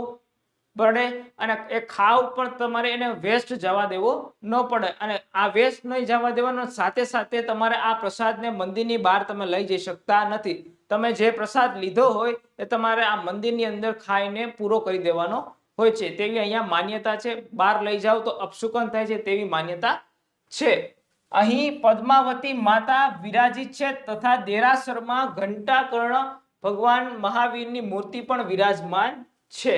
પડે અને એ ખાવ પણ તમારે એને વેસ્ટ જવા દેવો ન પડે અને આ વેસ્ટ નહીં જવા દેવાનો સાથે સાથે તમારે આ પ્રસાદને મંદિરની બહાર તમે લઈ જઈ શકતા નથી. તમે જે પ્રસાદ લીધો હોય એ તમારે આ મંદિરની અંદર ખાઈને પૂરો કરી દેવાનો હોય છે તેવી અહીંયા માન્યતા છે. બહાર લઈ જાવ તો અપશુકન થાય છે તેવી માન્યતા છે. અહીં પદ્માવતી માતા વિરાજિત છે તથા દેરાસરમાં ઘંટાકર્ણ ભગવાન મહાવીરની મૂર્તિ પણ વિરાજમાન છે.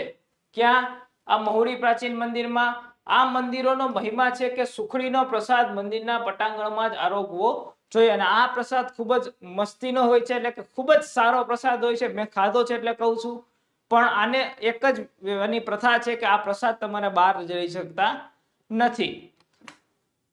ક્યાં? આ મહુડી પ્રાચીન મંદિરમાં. આ મંદિરોનો મહિમા છે કે સુખડીનો પ્રસાદ મંદિરના પટાંગણમાં જ આરોગવો જોઈએ અને આ પ્રસાદ ખૂબ જ મસ્તીનો હોય છે એટલે કે ખૂબ જ સારો પ્રસાદ હોય છે. મેં ખાધો છે એટલે કહું છું. પણ આને એક જ એની પ્રથા છે કે આ પ્રસાદ તમારે બહાર જઈ શકતા નથી.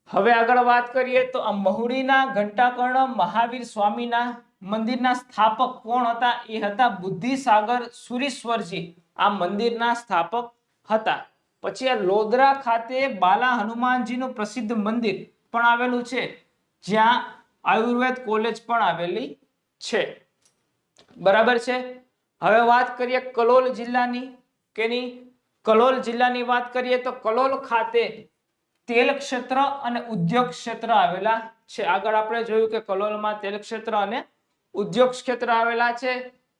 હવે આગળ વાત કરીએ તો આ મહુડીના ઘંટાકર્ણ મહાવીર સ્વામીના મંદિરના સ્થાપક કોણ હતા? એ હતા બુદ્ધિસાગર સુરીશ્વરજી. આ મંદિરના સ્થાપક હતા. પછી આ લોદરા ખાતે બાલા હનુમાનજીનું પ્રસિદ્ધ મંદિર પણ આવેલું છે જ્યાં આયુર્વેદ કોલેજ પણ આવેલી છે. બરાબર છે. હવે વાત કરીએ કલોલ જિલ્લાની કેની કલોલ જિલ્લાની વાત કરીએ તો કલોલ ખાતે તેલ ક્ષેત્ર અને ઉદ્યોગ ક્ષેત્ર આવેલા છે. આગળ આપણે જોયું કે કલોલમાં તેલ ક્ષેત્ર અને ઉદ્યોગ ક્ષેત્ર આવેલા છે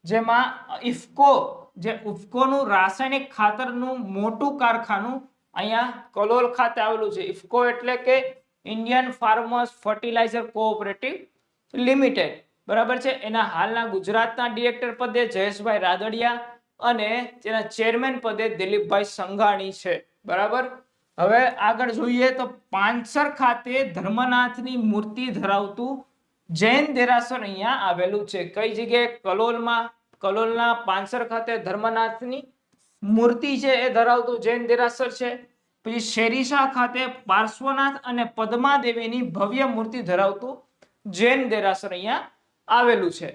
જેમાં ઇફકોનું રાસાયણિક ખાતરનું મોટું કારખાનું અહીંયા કલોલ ખાતે આવેલું છે. ઇફકો એટલે કે Indian farmers fertiliser cooperative limited. બરાબર છે. એના હાલના ગુજરાતના ડિરેક્ટર પદે જયેશભાઈ રાદડિયા અને તેના ચેરમેન પદે દિલીપભાઈ સંઘાણી છે. બરાબર. હવે આગળ જોઈએ તો પાંચસર ખાતે ધર્મનાથની મૂર્તિ ધરાવતું જૈન દેરાસર અહીંયા આવેલું છે. કઈ જગ્યાએ? કલોલમાં. કલોલના પાંચસર ખાતે ધર્મનાથની મૂર્તિ છે એ ધરાવતું જૈન દેરાસર છે. પછી શેરીશા ખાતે પાર્શ્વનાથ અને પદ્માદેવીની ભવ્ય મૂર્તિ ધરાવતું જૈન દેરાસર અહીંયા આવેલું છે.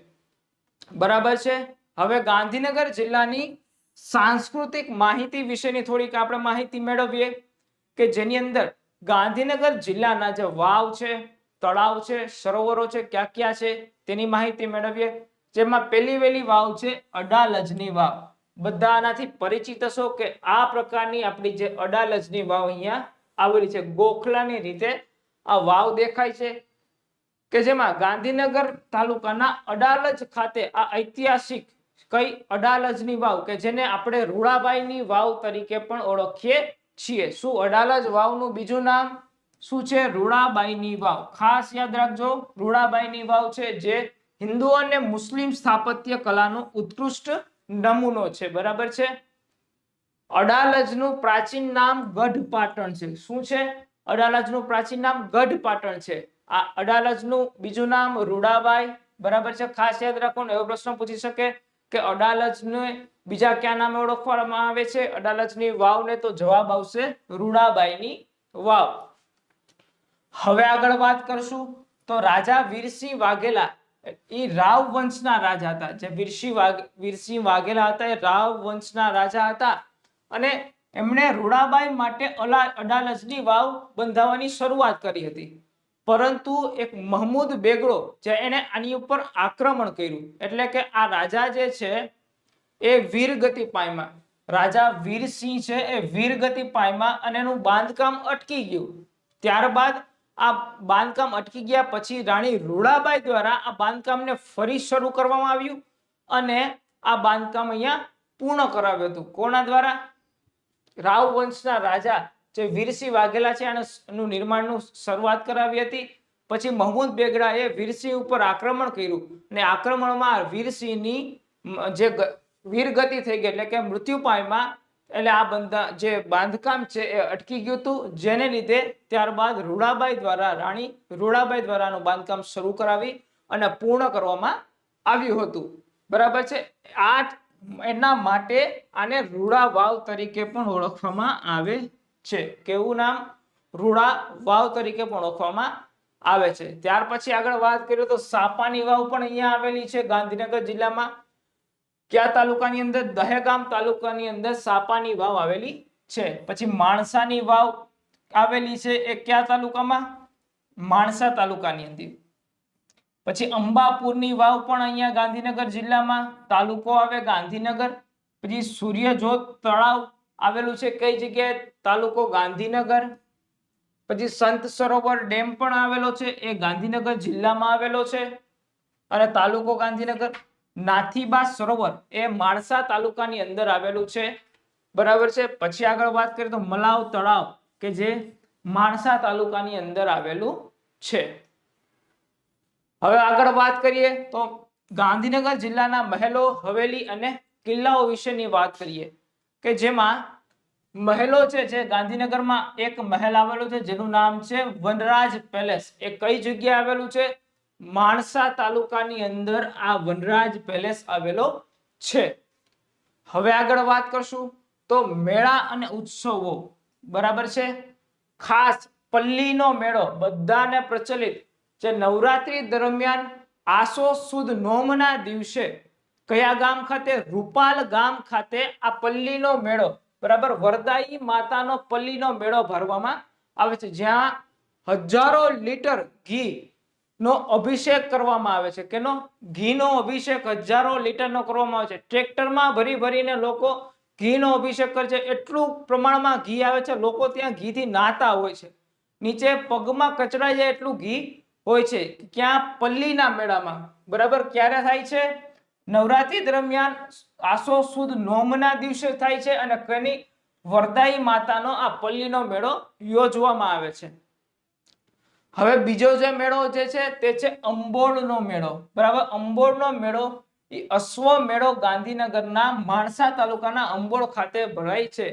બરાબર છે. હવે ગાંધીનગર જિલ્લાની સાંસ્કૃતિક માહિતી વિશેની થોડીક આપણે માહિતી મેળવીએ કે જેની અંદર ગાંધીનગર જિલ્લાના જે વાવ છે, તળાવ છે, સરોવરો છે ક્યાં ક્યાં છે તેની માહિતી મેળવીએ. જેમાં પહેલી વહેલી વાવ છે અડાલજની વાવ. બધા આનાથી પરિચિત હશો કે આ પ્રકારની આપણી જે અડાલજની વાવ અહીંયા આવેલી છે. ગોખલાની રીતે આ વાવ દેખાય છે કે જેમાં ગાંધીનગર તાલુકાના અડાલજ ખાતે આ ઐતિહાસિક કઈ અડાલજની વાવ કે જેને આપણે રૂડાબાઈની વાવ તરીકે પણ ઓળખીએ છીએ. શું? અડાલજ વાવનું બીજું નામ શું છે? રૂડાબાઈની વાવ. ખાસ યાદ રાખજો. રૂડાબાઈની વાવ છે જે હિન્દુ અને મુસ્લિમ સ્થાપત્ય કલાનો ઉત્કૃષ્ટ નમૂનો છે. બરાબર છે. અડાલજનું પ્રાચીન નામ ગઢપાટણ છે. શું છે? અડાલજનું પ્રાચીન નામ ગઢપાટણ છે. આ અડાલજનું બીજું નામ રૂડાબાઈ. બરાબર છે. ખાસ યાદ રાખો. એવો પ્રશ્ન પૂછી શકે કે અડાલજને બીજા કયા નામે ઓળખવામાં આવે છે અડાલજની વાવને? તો જવાબ આવશે રૂડાબાઈની વાવ. હવે આગળ વાત કરશું તો રાજા વીરસિંહ વાઘેલા એ રાવ વંશના રાજા હતા. જે વીરસિંહ વાઘેલા હતા એ રાવ વંશના રાજા હતા અને એમણે રૂડાબાઈ માટે અડાલજની વાવ બંધાવવાની શરૂઆત કરી હતી. પરંતુ એક મહમૂદ બેગડો જે એને આની ઉપર આક્રમણ કર્યું, એટલે કે આ રાજા જે છે એ વીરગતિ પામ્યા. રાજા વીરસિંહ છે એ વીરગતિ પામ્યા અને એનું બાંધકામ અટકી ગયું. ત્યારબાદ આ બાંધકામ અટકી ગયા પછી રાણી રૂડાબાઈ દ્વારા આ બાંધકામને ફરી શરૂ કરવામાં આવ્યું અને આ બાંધકામ અહીંયા પૂર્ણ કરાવ્યું હતું. કોના દ્વારા? રાવ વંશના રાજા જે વીરસિંહ વાઘેલા છે એનું નિર્માણનું શરૂઆત કરાવી હતી. પછી મહમૂદ બેગડાએ વીરસિંહ ઉપર આક્રમણ કર્યું અને આક્રમણમાં વીરસિંહની જે વીરગતિ થઈ ગઈ, એટલે કે મૃત્યુ પામ્યા. એટલે આ જે બાંધકામ છે એ અટકી ગયું હતું, જેને લીધે ત્યારબાદ રાણી રૂડાબાઈ દ્વારાનું બાંધકામ શરૂ કરાવી અને પૂર્ણ કરવામાં આવ્યું હતું. બરાબર છે. એના માટે આને રૂડા વાવ તરીકે પણ ઓળખવામાં આવે છે. કેવું નામ? રૂડા વાવ તરીકે પણ ઓળખવામાં આવે છે. ત્યાર પછી આગળ વાત કરીએ તો સાપાની વાવ પણ અહીંયા આવેલી છે ગાંધીનગર જિલ્લામાં. કયા તાલુકાની અંદર? દહેગામ તાલુકાની અંદર સાપાની વાવ આવેલી છે. પછી માણસાની વાવ આવેલી છે, એ કયા તાલુકામાં? માણસા તાલુકાની અંદર. પછી અંબાપુરની વાવ પણ અહીંયા ગાંધીનગર જિલ્લામાં, તાલુકો આવે ગાંધીનગર. પછી સૂર્યજોત તળાવ આવેલું છે કઈ જગ્યાએ? તાલુકો ગાંધીનગર. પછી સંત સરોવર ડેમ પણ આવેલો છે, એ ગાંધીનગર જિલ્લામાં આવેલો છે અને તાલુકો ગાંધીનગર. નાથીબા સરોવર એ માણસા તાલુકાની અંદર આવેલું છે. બરાબર છે. પછી આગળ વાત કરીએ તો મલાવ તળાવ કે જે માણસા તાલુકાની અંદર આવેલું છે. હવે આગળ વાત કરીએ તો ગાંધીનગર જિલ્લાના મહેલો, હવેલી અને કિલ્લાઓ વિશેની વાત કરીએ કે જેમાં મહેલો છે જે ગાંધીનગરમાં એક મહેલ આવેલો છે જેનું નામ છે વનરાજ પેલેસ. એ કઈ જગ્યાએ આવેલું છે? માણસા તાલુકાની અંદર આ વનરાજ પેલેસ આવેલો છે. હવે આગળ વાત કરશું તો મેળા અને ઉત્સવો. બરાબર છે. ખાસ પલ્લીનો મેળો બધાને પ્રચલિત, જે નવરાત્રી દરમિયાન આસો સુદ નોમના દિવસે કયા ગામ ખાતે? રૂપાલ ગામ ખાતે આ પલ્લીનો મેળો, બરાબર, વરદાયી માતાનો પલ્લીનો મેળો ભરવામાં આવે છે, જ્યાં હજારો લીટર ઘી નો અભિષેક કરવામાં આવે છે. કેનો? ઘીનો અભિષેક હજારો લીટરનો કરવામાં આવે છે. ટ્રેક્ટરમાં ભરી ભરીને લોકો ઘીનો અભિષેક કરે છે. એટલું પ્રમાણમાં ઘી આવે છે, લોકો ત્યાં ઘીથી નાતા હોય છે. નીચે પગમાં કચડાઈ જાય એટલું ઘી હોય છે. ક્યાં? પલ્લીના મેળામાં. બરાબર. ક્યારે થાય છે? નવરાત્રી દરમિયાન આસો સુદ નોમના દિવસે થાય છે અને કની? વરદાયી માતાનો આ પલ્લીનો મેળો યોજવામાં આવે છે. હવે બીજો જે મેળો જે છે તે છે અંબોળનો મેળો. બરાબર. અંબોળનો મેળો એ અશ્વ મેળો ગાંધીનગરના માણસા તાલુકાના અંબોળ ખાતે ભરાય છે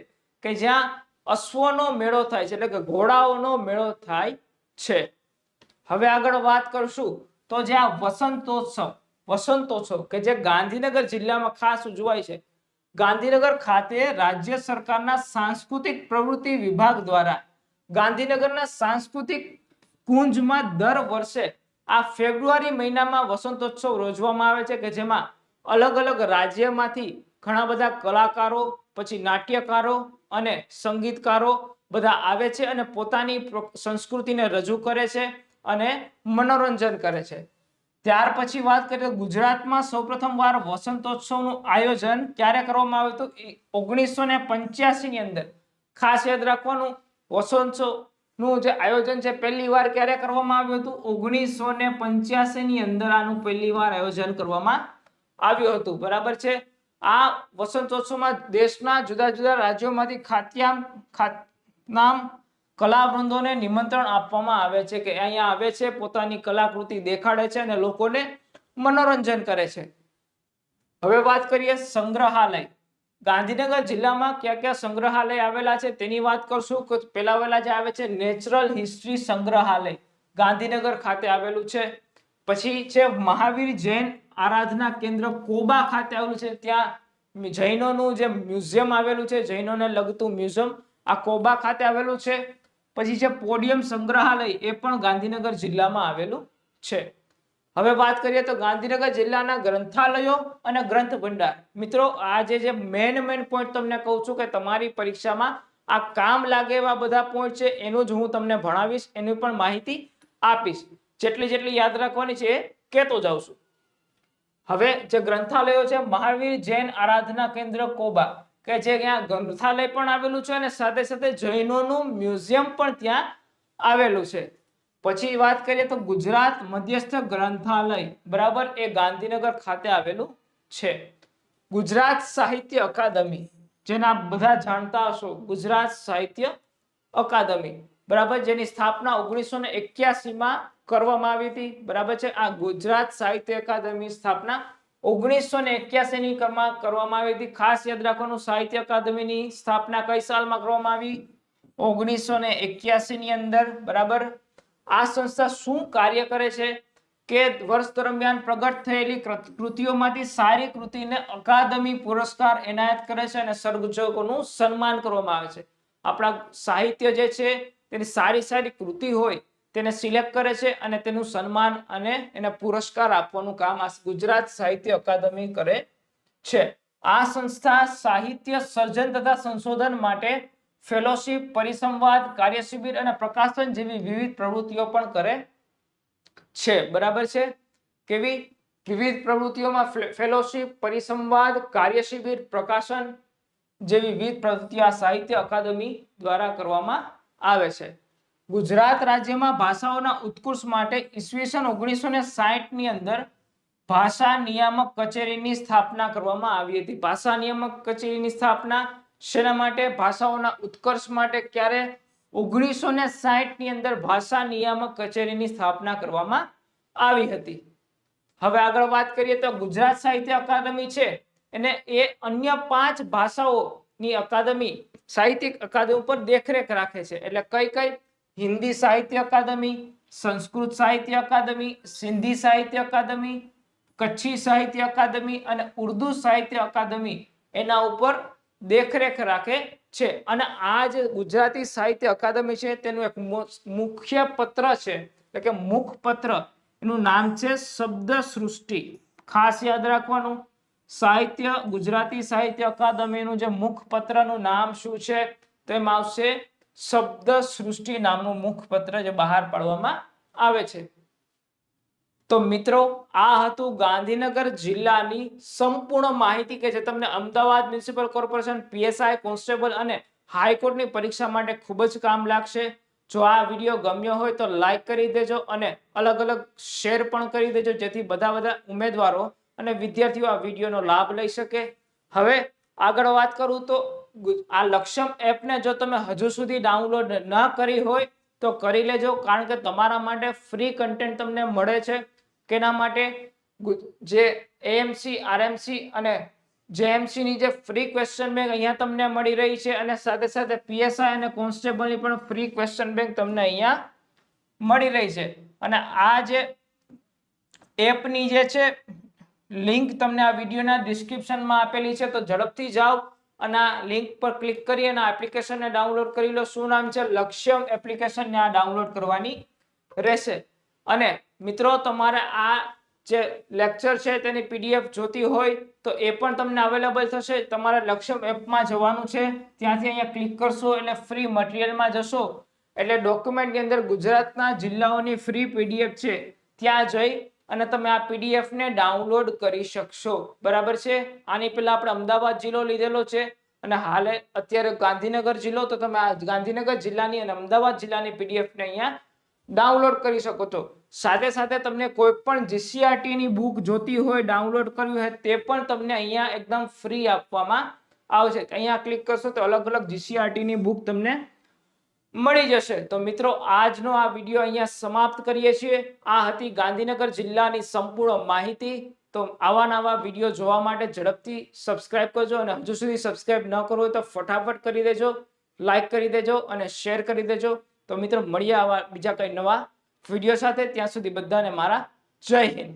કે જ્યાં અશ્વનો મેળો થાય છે, એટલે કે ઘોડાઓનો મેળો થાય છે. હવે આગળ વાત કરશું તો જે આ વસંતોત્સવ કે જે ગાંધીનગર જિલ્લામાં ખાસ ઉજવાય છે. ગાંધીનગર ખાતે રાજ્ય સરકારના સાંસ્કૃતિક પ્રવૃત્તિ વિભાગ દ્વારા ગાંધીનગરના સાંસ્કૃતિક કુંજમાં દર વર્ષે આ ફેબ્રુઆરી મહિનામાં વસંતોત્સવ યોજવામાં આવે છે કે જેમાં અલગ અલગ રાજ્યમાંથી ઘણા બધા કલાકારો, પછી નાટ્યકારો અને સંગીતકારો બધા આવે છે અને પોતાની સંસ્કૃતિને રજૂ કરે છે અને મનોરંજન કરે છે. ત્યાર પછી વાત કરીએ તો ગુજરાતમાં સૌપ્રથમ વાર વસંતોત્સવનું આયોજન ક્યારે કરવામાં આવ્યું હતું? 1985 ની અંદર. ખાસ યાદ રાખવાનું, વસંતોત્સવ નું જે આયોજન છે પહેલી વાર ક્યારે કરવામાં આવ્યું હતું? 1985 ની અંદર આનું પહેલી વાર આયોજન કરવામાં આવ્યું હતું. બરાબર છે. આ વસંતોત્સવમાં દેશના જુદા જુદા રાજ્યોમાંથી ખ્યાતનામ કલાવૃંદોને નિમંત્રણ આપવામાં આવે છે કે અહીંયા આવે છે, પોતાની કલાકૃતિ દેખાડે છે અને લોકોને મનોરંજન કરે છે. હવે વાત કરીએ સંગ્રહાલય. ગાંધીનગર જિલ્લામાં કયા કયા સંગ્રહાલય આવેલા છે તેની વાત કરશું. પહેલા આવેલા જે આવે છે નેચરલ હિસ્ટ્રી સંગ્રહાલય, ગાંધીનગર ખાતે આવેલું છે. પછી છે મહાવીર જૈન આરાધના કેન્દ્ર, કોબા ખાતે આવેલું છે. ત્યાં જૈનોનું જે મ્યુઝિયમ આવેલું છે, જૈનોને લગતું મ્યુઝિયમ આ કોબા ખાતે આવેલું છે. પછી જે પોડિયમ સંગ્રહાલય એ પણ ગાંધીનગર જિલ્લામાં આવેલું છે. હવે વાત કરીએ તો ગાંધીનગર જિલ્લાના ગ્રંથાલયો અને ગ્રંથ ભંડાર. મિત્રો આ જે મેન પોઈન્ટ તમને કહું છું કે તમારી પરીક્ષામાં આ કામ લાગે એવા બધા પોઈન્ટ છે, એનું જ હું તમને ભણાવીશ, એની પણ માહિતી આપીશ. જેટલી યાદ રાખવાની છે એ કહેતો જાઉં છું. હવે જે ગ્રંથાલયો છે, મહાવીર જૈન આરાધના કેન્દ્ર કોબા, કે જે ત્યાં ગ્રંથાલય પણ આવેલું છે અને સાથે સાથે જૈનોનું મ્યુઝિયમ પણ ત્યાં આવેલું છે. પછી વાત કરીએ તો ગુજરાત મધ્યસ્થ ગ્રંથાલય, બરાબર, એ ગાંધીનગર ખાતે આવેલું છે. ગુજરાત સાહિત્ય અકાદમી, જેને આપ બધા જાણતા હશો, ગુજરાત સાહિત્ય અકાદમી, બરાબર, જેની સ્થાપના 1981 માં કરવામાં આવી હતી, બરાબર છે. આ ગુજરાત સાહિત્ય અકાદમી સ્થાપના 1981 ની કરવામાં આવી હતી. ખાસ યાદ રાખવાનું, સાહિત્ય અકાદમીની સ્થાપના કઈ સાલમાં કરવામાં આવી? 1981 ની અંદર, બરાબર. આ સંસ્થા શું કાર્ય કરે છે કે વર્ષ દરમિયાન પ્રગટ થયેલી કૃતિઓમાંથી સારી કૃતિને અકાદમી પુરસ્કાર એનાયત કરે છે અને સર્જકોનું સન્માન કરવામાં આવે છે. આપણા સાહિત્ય જે છે તેની સારી કૃતિ હોય તેને સિલેક્ટ કરે છે અને તેનું સન્માન અને એને પુરસ્કાર આપવાનું કામ આ ગુજરાત સાહિત્ય અકાદમી કરે છે. આ સંસ્થા સાહિત્ય સર્જન તથા સંશોધન માટે ફેલોશિપ, પરિસંવાદ, કાર્યશિબિર અને પ્રકાશન જેવી વિવિધ પ્રવૃત્તિઓ પણ કરે છે, બરાબર છે. કેવી વિવિધ પ્રવૃત્તિઓમાં ફેલોશિપ, પરિસંવાદ, કાર્યશિબિર, પ્રકાશન જેવી વિવિધ પ્રવૃત્તિઓ આ સાહિત્ય અકાદમી દ્વારા કરવામાં આવે છે. ગુજરાત રાજ્યમાં ભાષાઓના ઉત્કર્ષ માટે ઈસવીસન 1960 ની અંદર ભાષા નિયામક કચેરીની સ્થાપના કરવામાં આવી હતી. ભાષા નિયામક કચેરીની સ્થાપના શેના માટે? ભાષાઓના ઉત્કર્ષ માટે. ક્યારે? 1960 ની અંદર ભાષા નિયામક કચેરીની સ્થાપના કરવામાં આવી હતી. હવે આગળ વાત કરીએ તો ગુજરાત સાહિત્ય અકાદમી છે એને એ અન્ય 5 ભાષાઓની અકાદમી, સાહિત્યિક અકાદમી ઉપર દેખરેખ રાખે છે. એટલે કઈ? હિન્દી સાહિત્ય અકાદમી, સંસ્કૃત સાહિત્ય અકાદમી, સિંધી સાહિત્ય અકાદમી, કચ્છી સાહિત્ય અકાદમી અને ઉર્દુ સાહિત્ય અકાદમી એના ઉપર દેખરેખ રાખે છે. અને આ જે ગુજરાતી સાહિત્ય અકાદમી છે તેનું એક મુખ્ય પત્ર છે, એટલે કે મુખપત્ર, એનું નામ છે શબ્દ સૃષ્ટિ. ખાસ યાદ રાખવાનું, ગુજરાતી સાહિત્ય અકાદમીનું જે મુખપત્રનું નામ શું છે? તો એમાં આવશે શબ્દ સૃષ્ટિ નામનું મુખપત્ર જે બહાર પાડવામાં આવે છે. તો મિત્રો આ હતું ગાંધીનગર જિલ્લાની સંપૂર્ણ માહિતી કે જે તમને Ahmedabad municipal corporation, PSI, constable અને હાઈકોર્ટની પરીક્ષા માટે ખૂબ જ કામ લાગશે. જો આ વિડીયો ગમ્યો હોય તો લાઈક કરી દેજો અને અલગ શેર પણ કરી દેજો, જેથી બધા ઉમેદવારો અને વિદ્યાર્થીઓ આ વિડીયોનો લાભ લઈ શકે. હવે આગળ વાત કરું તો આ લક્ષ્યમ એપને જો તમે હજુ સુધી ડાઉનલોડ ન કરી હોય તો કરી લેજો, કારણ કે તમારા માટે ફ્રી કન્ટેન્ટ તમને મળે છે. કેના માટે? જે એએમસી, આરએમસી અને જેએમસી ની જે ફ્રી ક્વેશ્ચન બેંક અહીંયા તમને મળી રહી છે અને સાથે સાથે પીએસઆઈ અને કોન્સ્ટેબલની પણ ફ્રી ક્વેશ્ચન બેંક તમને અહીંયા મળી રહી છે. અને આ જે એપની જે છે લિંક તમને આ વિડીયોના ડિસ્ક્રિપ્શનમાં આપેલી છે, તો ઝડપથી જાઓ અને આ લિંક પર ક્લિક કરી અને એપ્લિકેશનને ડાઉનલોડ કરી લો. શું નામ છે? લક્ષ્યમ એપ્લિકેશનને આ ડાઉનલોડ કરવાની રહેશે. અને મિત્રો તમારે આ જે લેક્ચર છે તેની પીડીએફ જોતી હોય તો એ પણ તમને અવેલેબલ થશે. તમારે લક્ષ્યમ એપમાં જવાનું છે, ત્યાંથી અહીંયા ક્લિક કરશો એટલે ફ્રી મટીરિયલમાં જશો એટલે ડોક્યુમેન્ટની અંદર ગુજરાતના જિલ્લાઓની ફ્રી પીડીએફ છે, ત્યાં જઈ અને તમે આ પીડીએફ ને ડાઉનલોડ કરી શકશો, બરાબર છે. આની પહેલા આપણે અમદાવાદ જિલ્લો લીધેલો છે અને હાલે અત્યારે ગાંધીનગર જિલ્લો, તો તમે આ ગાંધીનગર જિલ્લાની અને અમદાવાદ જિલ્લાની પીડીએફ ને અહીંયા ડાઉનલોડ કરી શકો છો. સાથે સાથે તમને કોઈ પણ જીસીઆરટી ની બુક જોતી હોય, ડાઉનલોડ કરવી હોય, તે પણ તમને અહીંયા એકદમ ફ્રી આપવામાં આવશે. અહીંયા ક્લિક કરશો તો અલગ જીસીઆરટી ની બુક તમને મળી જશે. તો મિત્રો આજનો આ વિડીયો અહીંયા સમાપ્ત કરીએ છીએ. આ હતી ગાંધીનગર જિલ્લાની સંપૂર્ણ માહિતી. તો આવા નવા વિડીયો જોવા માટે ઝડપથી સબસ્ક્રાઇબ કરજો અને હજુ સુધી સબસ્ક્રાઇબ ન કરવું હોય તો ફટાફટ કરી દેજો, લાઈક કરી દેજો અને શેર કરી દેજો. તો મિત્રો મળીએ આવા બીજા કઈ નવા વિડીયો સાથે. ત્યાં સુધી બધાને મારા જય હિન્દ.